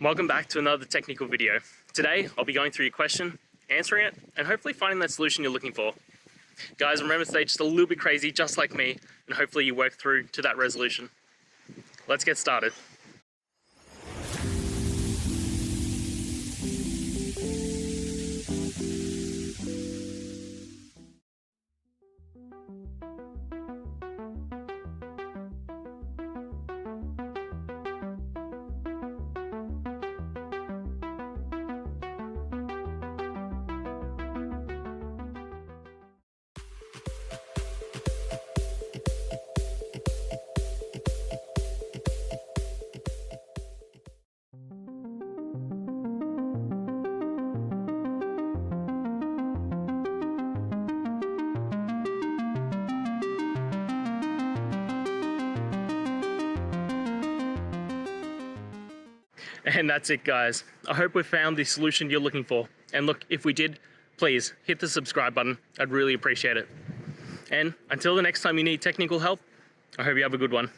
Welcome back to another technical video. Today, I'll be going through your question, answering it, and hopefully finding that solution you're looking for. Guys, remember to stay just a little bit crazy, just like me, and hopefully you work through to that resolution. Let's get started. And that's it, guys. I hope we found the solution you're looking for. And look, if we did, please hit the subscribe button. I'd really appreciate it. And until the next time you need technical help, I hope you have a good one.